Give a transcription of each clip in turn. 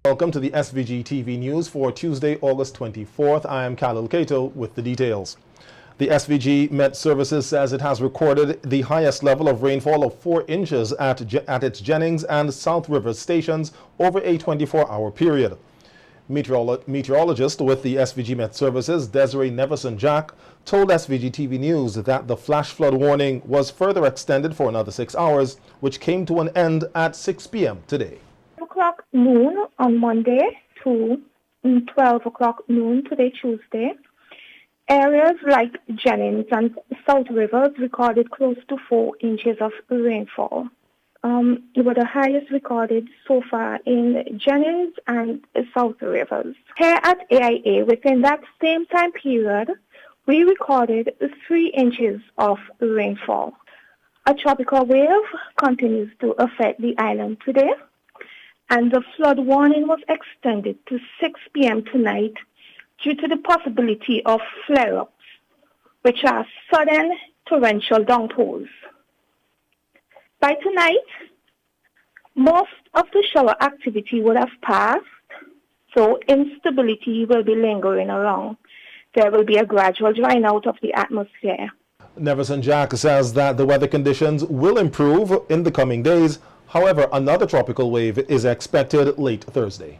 Welcome to the SVG-TV news for Tuesday, August 24th. I am Khalil Kato with the details. The SVG Met Services says it has recorded the highest level of rainfall of 4 inches at its Jennings and South River stations over a 24-hour period. Meteorologist with the SVG Met Services, Desiree Neverson-Jack, told SVG-TV News that the flash flood warning was further extended for another 6 hours, which came to an end at 6 p.m. today. 12 o'clock noon on Monday to 12 o'clock noon today, Tuesday. Areas like Jennings and South Rivers recorded close to 4 inches of rainfall. It was the highest recorded so far in Jennings and South Rivers. Here at AIA, within that same time period, we recorded 3 inches of rainfall. A tropical wave continues to affect the island today, and the flood warning was extended to 6 p.m. tonight due to the possibility of flare-ups, which are sudden torrential downpours. By tonight, most of the shower activity would have passed, so instability will be lingering around. There will be a gradual drying out of the atmosphere. Neverson-Jack says that the weather conditions will improve in the coming days. However, another tropical wave is expected late Thursday.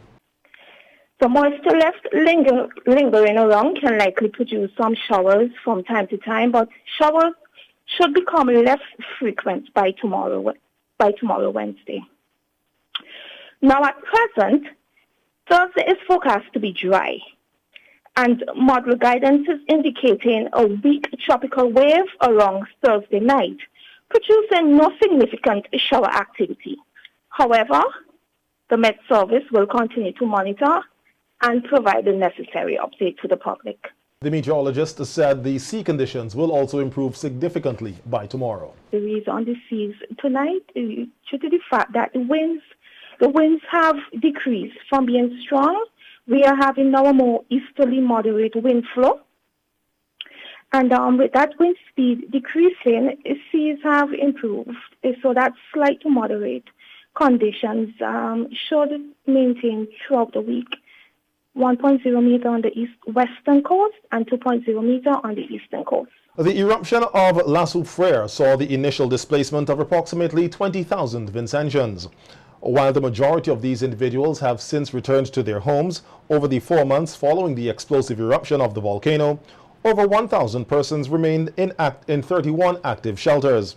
The moisture left lingering around can likely produce some showers from time to time, but showers should become less frequent by tomorrow Wednesday. Now at present, Thursday is forecast to be dry, and model guidance is indicating a weak tropical wave around Thursday night, producing no significant shower activity. However, the Met Service will continue to monitor and provide the necessary update to the public. The meteorologist said the sea conditions will also improve significantly by tomorrow. The reason on the seas tonight is due to the fact that the winds have decreased from being strong. We are having now a more easterly moderate wind flow. And with that wind speed decreasing, seas have improved. So that slight to moderate conditions should maintain throughout the week. 1.0 meter on the western coast and 2.0 meter on the eastern coast. The eruption of La Soufrière saw the initial displacement of approximately 20,000 Vincentians. While the majority of these individuals have since returned to their homes over the 4 months following the explosive eruption of the volcano, over 1,000 persons remained in 31 active shelters.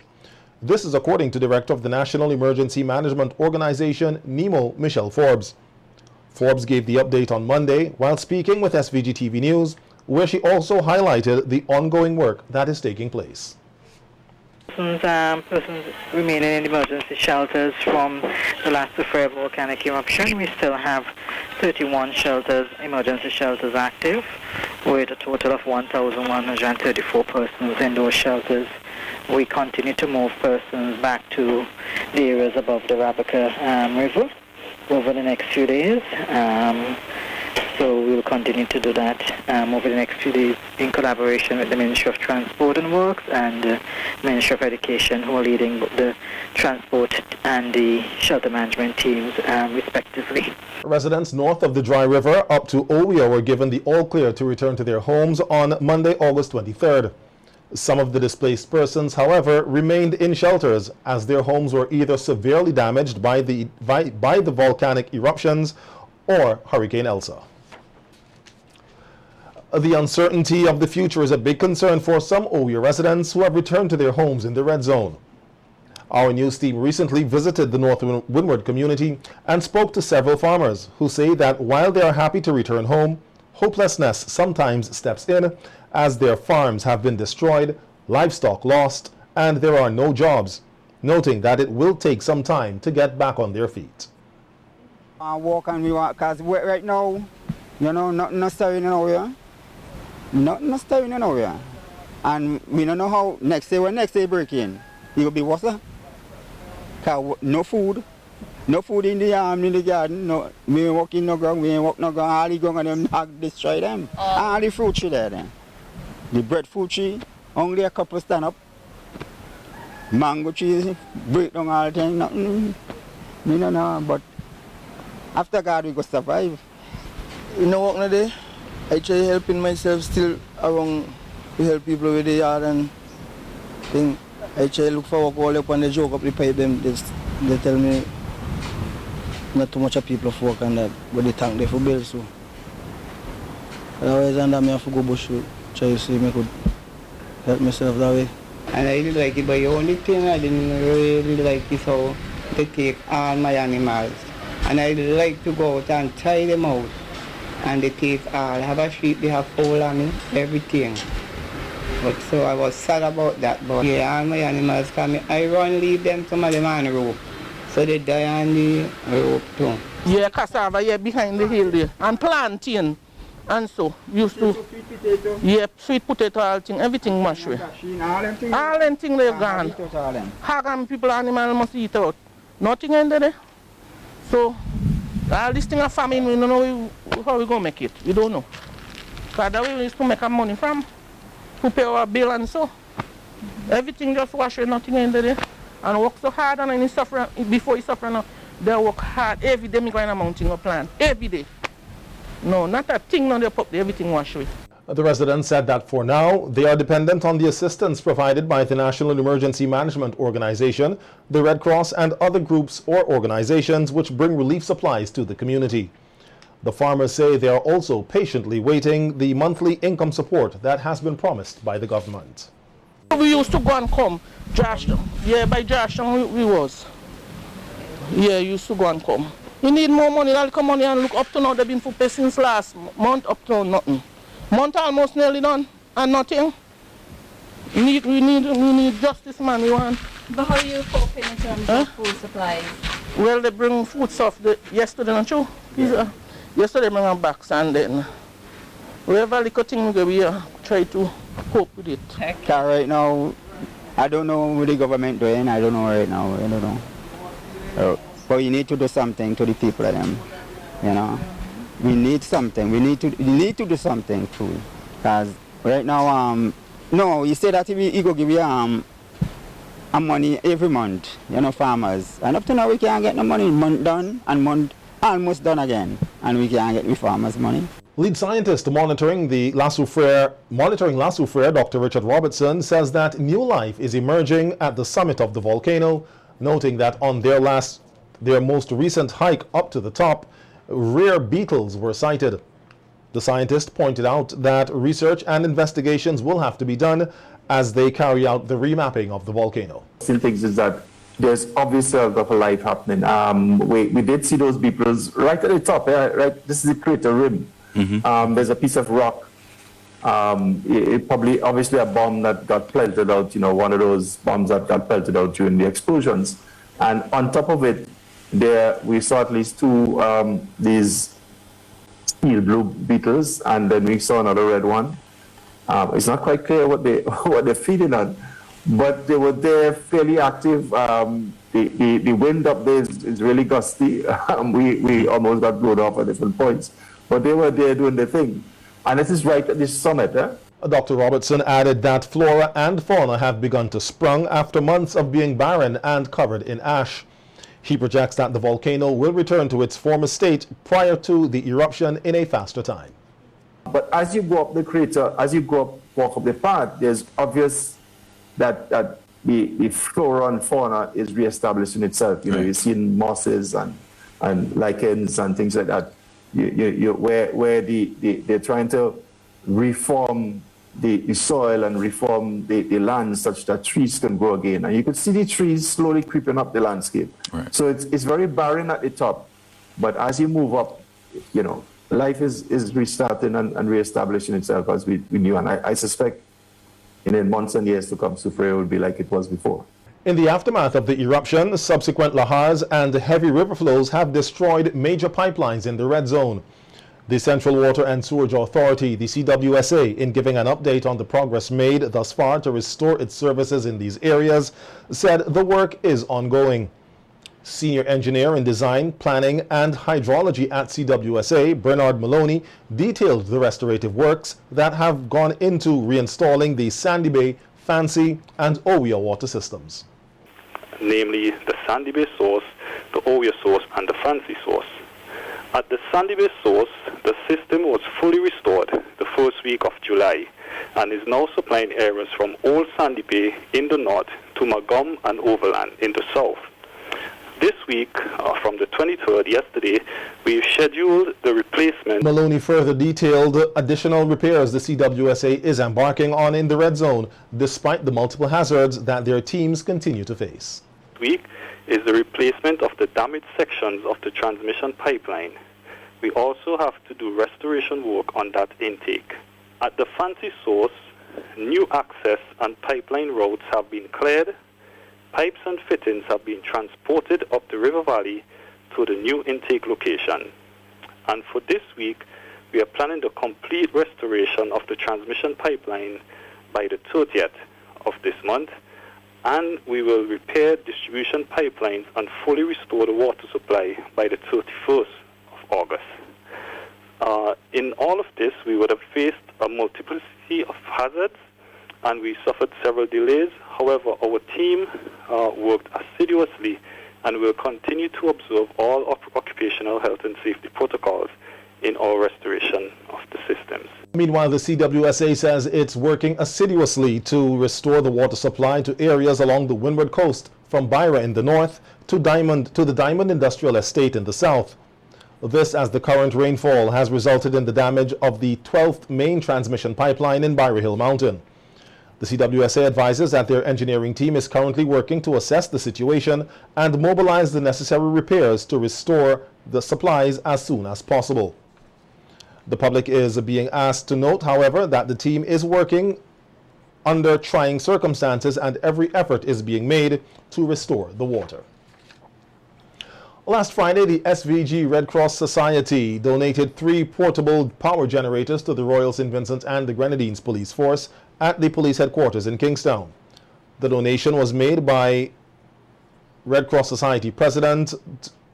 This is according to Director of the National Emergency Management Organization, NEMO, Michelle Forbes. Forbes gave the update on Monday while speaking with SVG-TV News, where she also highlighted the ongoing work that is taking place. Persons remaining in emergency shelters from the last Soufrière volcanic eruption. We still have 31 shelters, emergency shelters active, with a total of 1,134 persons in those shelters. We continue to move persons back to the areas above the Rabaca River over the next few days. So we will continue to do that over the next few days in collaboration with the Ministry of Transport and Works and the Ministry of Education, who are leading the transport and the shelter management teams respectively. Residents north of the Dry River up to Owia were given the all-clear to return to their homes on Monday, August 23rd. Some of the displaced persons, however, remained in shelters as their homes were either severely damaged by the volcanic eruptions or Hurricane Elsa. The uncertainty of the future is a big concern for some Owia residents who have returned to their homes in the red zone. Our news team recently visited the North Windward community and spoke to several farmers who say that while they are happy to return home, hopelessness sometimes steps in as their farms have been destroyed, livestock lost, and there are no jobs, noting that it will take some time to get back on their feet. I walk and we walk because right now, you know, nothing is stirring in Owia. Nothing is stirring in Owia. And we don't know how next day break in, it will be worse. Because no food in the garden, no, we ain't walk in no ground, we ain't walk no ground, all the ground and them dog destroy them. All the fruit tree there then. The breadfruit tree, only a couple stand up. Mango trees, break down all the time, nothing. We don't know, but After God, we go survive. You know what, today? I try helping myself still around to help people with the yard and thing. I try look for work all up and they joke up the pipe them. They tell me not too much of people for work and that, but they thank them for bills. So otherwise, and I have to go bush to try to see if I could help myself that way. And I really like it, but the only thing I didn't really like is how they take all my animals. And I like to go out and tie them out. And they take all. I have a sheep, they have foal on it, everything. But so I was sad about that. But yeah, all my animals come. I run, leave them, some of them on the rope. So they die on the rope too. Yeah, cassava, yeah, behind the hill there. And plantain. And so, used to, Sweet potato. yeah, sweet potato, all thing, everything mash away. All them things they're gone. Hog and people, animal must eat out. Nothing in there. So, all this thing of famine, we don't know how we going to make it. We don't know. Because that way we used to make our money from, to pay our bill and so. Everything just wash away, nothing in there. And work so hard, and then he suffer, before he suffer now, they work hard. Every day we go in a mountain or plant. Every day. No, not a thing, no, they put everything wash away. The residents said that for now, they are dependent on the assistance provided by the National Emergency Management Organization, the Red Cross, and other groups or organizations which bring relief supplies to the community. The farmers say they are also patiently waiting the monthly income support that has been promised by the government. We used to go and come, Georgetown. Yeah, by Georgetown we was. Yeah, used to go and come. You need more money, I'll come money and look up to now. They've been for pay since last month up to nothing. Month almost nearly done and nothing. We need justice, man, we want. But how are you coping in terms of food supplies? Well, they bring food stuff yesterday, not true? Yeah. Yesterday they bring a box and then wherever little thing we try to cope with it. Because right now, I don't know what the government doing. I don't know right now. I don't know. But you need to do something to the people of them, you know. We need something. We need to do something too. Because right now, no, you say that he go give you a money every month, you know, farmers. And up to now we can't get no money. Month done and month almost done again, and we can't get the farmers money. Lead scientist monitoring Lasso Frere, Dr. Richard Robertson, says that new life is emerging at the summit of the volcano, noting that on their most recent hike up to the top, rare beetles were sighted. The scientist pointed out that research and investigations will have to be done as they carry out the remapping of the volcano. Still things is that there's obviously a lot of life happening. We did see those beetles right at the top. Right, this is the crater rim. Mm-hmm. There's a piece of rock. It probably obviously a bomb that got pelted out. You know, one of those bombs that got pelted out during the explosions. And on top of it, there we saw at least two these steel blue beetles, and then we saw another red one. It's not quite clear what they're feeding on, but they were there fairly active. The wind up there is really gusty. We almost got blown off at different points, but they were there doing their thing. And this is right at this summit. Dr. Robertson added that flora and fauna have begun to sprung after months of being barren and covered in ash. He projects that the volcano will return to its former state prior to the eruption in a faster time. But as you go up the crater, as you walk up the path, there's obvious that the flora and fauna is reestablishing itself. You know, you're seeing mosses and lichens and things like that. Where they're trying to reform the soil and reform the land such that trees can grow again. And you could see the trees slowly creeping up the landscape. Right. So it's very barren at the top. But as you move up, you know, life is restarting and reestablishing itself as we knew. And I suspect in the months and years to come, Soufriere will be like it was before. In the aftermath of the eruption, subsequent lahars and heavy river flows have destroyed major pipelines in the red zone. The Central Water and Sewerage Authority, the CWSA, in giving an update on the progress made thus far to restore its services in these areas, said the work is ongoing. Senior Engineer in Design, Planning and Hydrology at CWSA, Bernard Maloney, detailed the restorative works that have gone into reinstalling the Sandy Bay, Fancy and Owia water systems. Namely the Sandy Bay source, the Owia source and the Fancy source. At the Sandy Bay source, the system was fully restored the first week of July and is now supplying areas from Old Sandy Bay in the north to Magum and Overland in the south. This week, from the 23rd, yesterday, we've scheduled the replacement. Maloney further detailed additional repairs the CWSA is embarking on in the red zone, despite the multiple hazards that their teams continue to face. This week is the replacement of the damaged sections of the transmission pipeline. We also have to do restoration work on that intake. At the Fancy source, new access and pipeline routes have been cleared. Pipes and fittings have been transported up the river valley to the new intake location. And for this week, we are planning the complete restoration of the transmission pipeline by the 30th of this month, and we will repair distribution pipelines and fully restore the water supply by the 31st of August. In all of this, we would have faced a multiplicity of hazards, and we suffered several delays. However, our team worked assiduously and will continue to observe all occupational health and safety protocols in our restoration of the systems. Meanwhile, the CWSA says it's working assiduously to restore the water supply to areas along the windward coast, from Byra in the north to the Diamond Industrial Estate in the south. This as the current rainfall has resulted in the damage of the 12th main transmission pipeline in Byra Hill Mountain. The CWSA advises that their engineering team is currently working to assess the situation and mobilize the necessary repairs to restore the supplies as soon as possible. The public is being asked to note, however, that the team is working under trying circumstances and every effort is being made to restore the water. Last Friday, the SVG Red Cross Society donated 3 portable power generators to the Royal St. Vincent and the Grenadines Police Force at the police headquarters in Kingstown. The donation was made by Red Cross Society President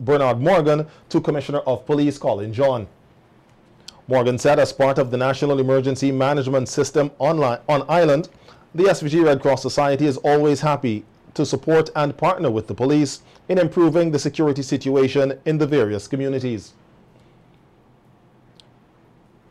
Bernard Morgan to Commissioner of Police Colin John. Morgan said as part of the National Emergency Management System on island, the SVG Red Cross Society is always happy to support and partner with the police in improving the security situation in the various communities.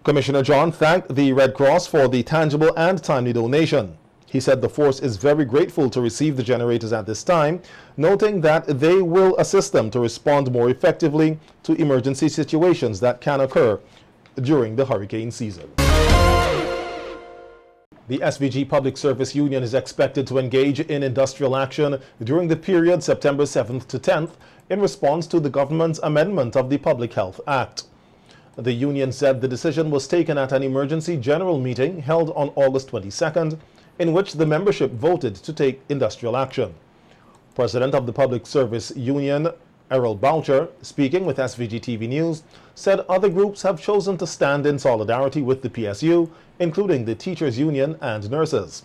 Commissioner John thanked the Red Cross for the tangible and timely donation. He said the force is very grateful to receive the generators at this time, noting that they will assist them to respond more effectively to emergency situations that can occur during the hurricane season. The SVG Public Service Union is expected to engage in industrial action during the period September 7th to 10th in response to the government's amendment of the Public Health Act. The union said the decision was taken at an emergency general meeting held on August 22nd, in which the membership voted to take industrial action. President of the Public Service Union, Errol Boucher, speaking with SVG-TV News, said other groups have chosen to stand in solidarity with the PSU, including the Teachers Union and nurses.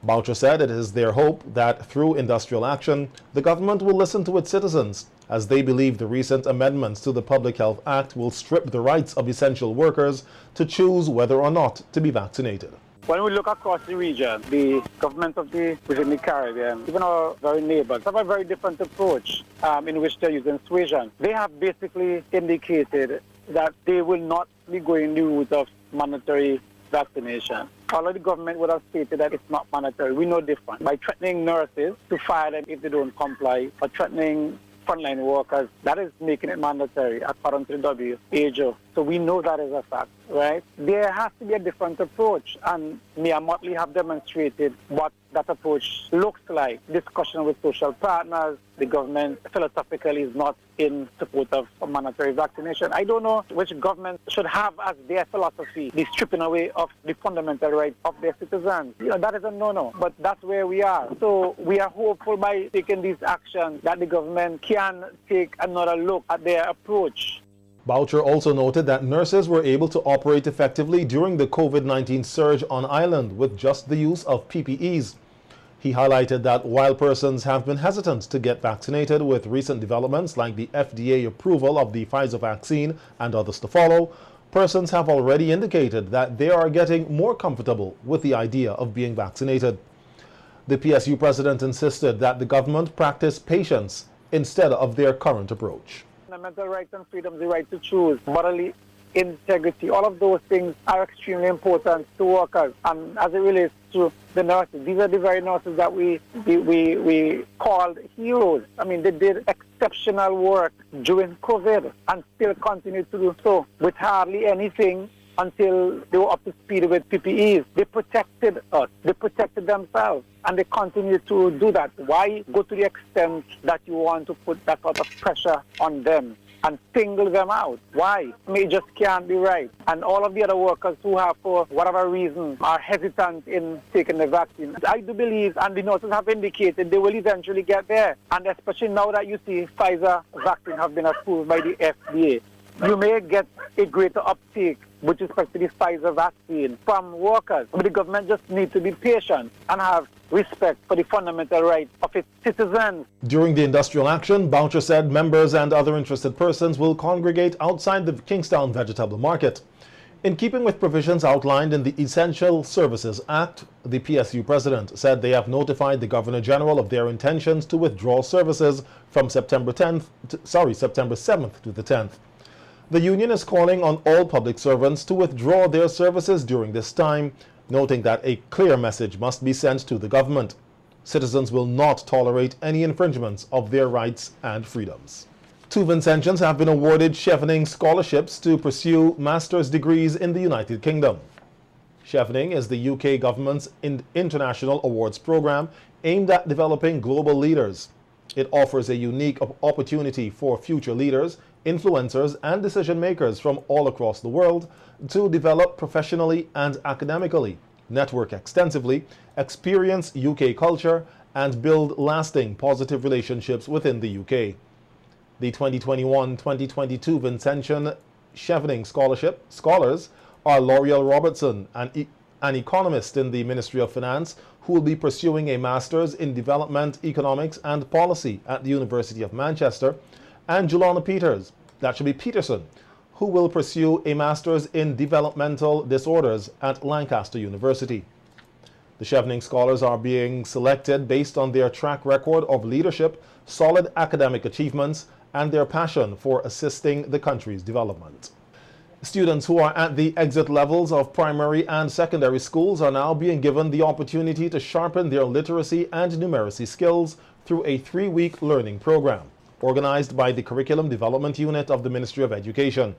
Boucher said it is their hope that through industrial action, the government will listen to its citizens, as they believe the recent amendments to the Public Health Act will strip the rights of essential workers to choose whether or not to be vaccinated. When we look across the region, the government of within the Caribbean, even our very neighbors, have a very different approach in which they're using suasion. They have basically indicated that they will not be going the route of mandatory vaccination. Although the government would have stated that it's not mandatory, we know different. By threatening nurses to fire them if they don't comply, or threatening frontline workers, that is making it mandatory according to the WHO. So we know that is a fact, right? There has to be a different approach, and Mia Motley have demonstrated what that approach looks like. Discussion with social partners, the government philosophically is not in support of mandatory vaccination. I don't know which government should have as their philosophy the stripping away of the fundamental rights of their citizens. You know, that is a no-no, but that's where we are. So we are hopeful by taking these actions that the government can take another look at their approach. Boucher also noted that nurses were able to operate effectively during the COVID-19 surge on island with just the use of PPEs. He highlighted that while persons have been hesitant to get vaccinated with recent developments like the FDA approval of the Pfizer vaccine and others to follow, persons have already indicated that they are getting more comfortable with the idea of being vaccinated. The PSU president insisted that the government practice patience instead of their current approach. The fundamental rights and freedoms, the right to choose, bodily integrity, all of those things are extremely important to workers. And as it relates to the nurses, these are the very nurses that we called heroes. I mean, they did exceptional work during COVID and still continue to do so with hardly anything until they were up to speed with PPEs. They protected us, they protected themselves, and they continue to do that. Why go to the extent that you want to put that sort of pressure on them and single them out? Why? I mean, it just can't be right. And all of the other workers who have, for whatever reason, are hesitant in taking the vaccine, I do believe, and the nurses have indicated, they will eventually get there. And especially now that you see Pfizer vaccine have been approved by the FDA, you may get a greater uptake with respect to the Pfizer vaccine from workers. But the government just needs to be patient and have respect for the fundamental rights of its citizens. During the industrial action, Boucher said members and other interested persons will congregate outside the Kingstown Vegetable Market. In keeping with provisions outlined in the Essential Services Act, the PSU president said they have notified the Governor General of their intentions to withdraw services from September 7th to the 10th. The union is calling on all public servants to withdraw their services during this time, noting that a clear message must be sent to the government. Citizens will not tolerate any infringements of their rights and freedoms. 2 Vincentians have been awarded Chevening Scholarships to pursue master's degrees in the United Kingdom. Chevening is the UK government's international awards program aimed at developing global leaders. It offers a unique opportunity for future leaders, influencers, and decision makers from all across the world to develop professionally and academically, network extensively, experience UK culture, and build lasting positive relationships within the UK. The 2021-2022 Vincentian Chevening Scholarship scholars are L'Oreal Robertson, an economist in the Ministry of Finance, who will be pursuing a Master's in Development, Economics and Policy at the University of Manchester, and Julana Peterson, who will pursue a Master's in Developmental Disorders at Lancaster University. The Chevening scholars are being selected based on their track record of leadership, solid academic achievements, and their passion for assisting the country's development. Students who are at the exit levels of primary and secondary schools are now being given the opportunity to sharpen their literacy and numeracy skills through a 3-week learning program organized by the Curriculum Development Unit of the Ministry of Education.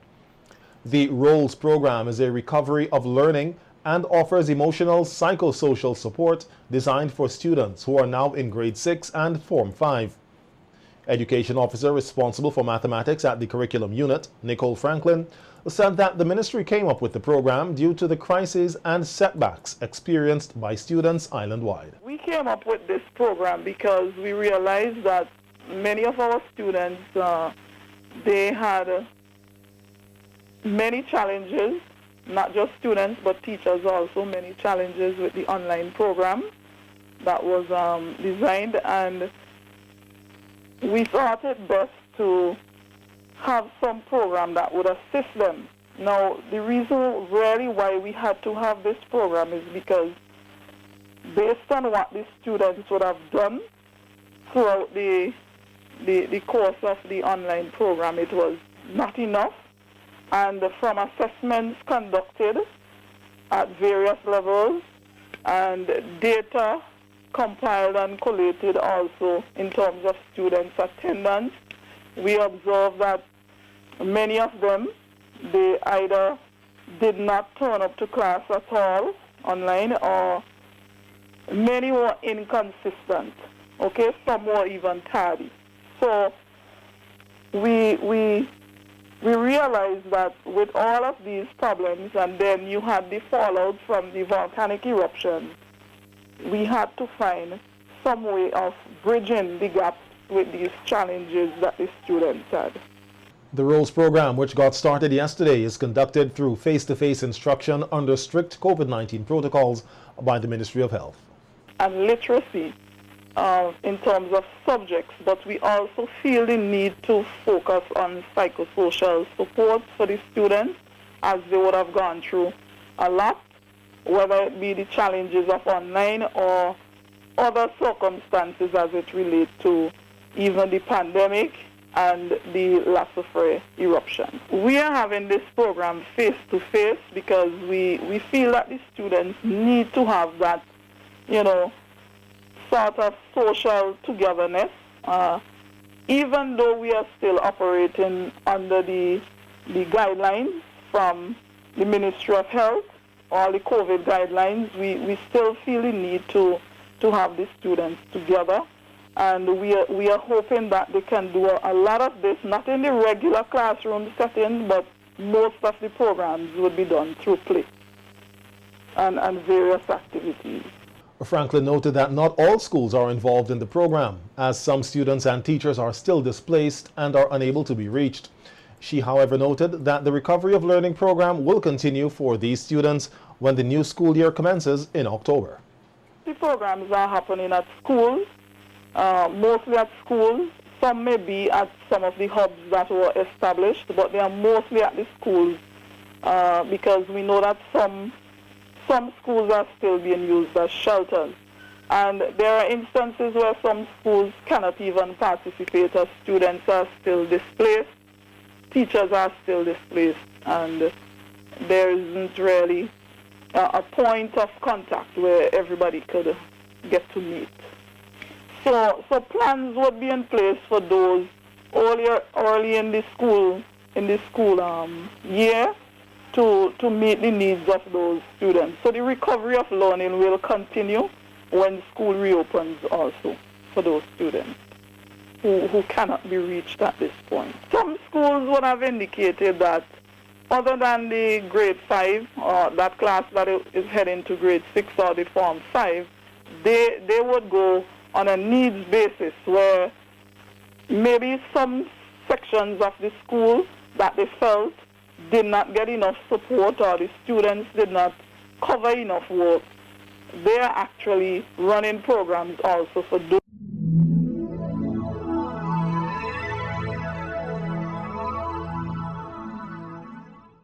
The ROLES program is a recovery of learning and offers emotional psychosocial support designed for students who are now in grade 6 and Form 5. Education officer responsible for mathematics at the Curriculum Unit, Nicole Franklin, said that the ministry came up with the program due to the crises and setbacks experienced by students island-wide. We came up with this program because we realized that many of our students, they had many challenges, not just students but teachers also, many challenges with the online program that was designed, and we thought it best to have some program that would assist them. Now, the reason really why we had to have this program is because based on what the students would have done throughout the course of the online program, it was not enough. And from assessments conducted at various levels and data compiled and collated also in terms of students' attendance, we observed that many of them, they either did not turn up to class at all online, or many were inconsistent, okay? Some were even tardy. So we realized that with all of these problems, and then you had the fallout from the volcanic eruption, we had to find some way of bridging the gap with these challenges that the students had. The ROLES program, which got started yesterday, is conducted through face-to-face instruction under strict COVID-19 protocols by the Ministry of Health. And literacy in terms of subjects, but we also feel the need to focus on psychosocial support for the students as they would have gone through a lot, whether it be the challenges of online or other circumstances as it relates to even the pandemic and the Lassafre eruption. We are having this program face-to-face because we feel that the students need to have that, sort of social togetherness, even though we are still operating under the guidelines from the Ministry of Health, all the COVID guidelines. We still feel the need to have the students together, and we are hoping that they can do a lot of this, not in the regular classroom setting, but most of the programs would be done through play and various activities. Franklin noted that not all schools are involved in the program, as some students and teachers are still displaced and are unable to be reached. She, however, noted that the Recovery of Learning program will continue for these students when the new school year commences in October. The programs are happening at schools, mostly at schools. Some may be at some of the hubs that were established, but they are mostly at the schools because we know that some schools are still being used as shelters. And there are instances where some schools cannot even participate as students are still displaced, teachers are still displaced, and there isn't really a point of contact where everybody could get to meet. So plans would be in place for those early in the school year to meet the needs of those students. So the recovery of learning will continue when school reopens also for those students who cannot be reached at this point. Some schools would have indicated that other than the grade 5 or that class that is heading to grade 6 or the form 5, they would go on a needs basis where maybe some sections of the school that they felt did not get enough support or the students did not cover enough work. They are actually running programs also for those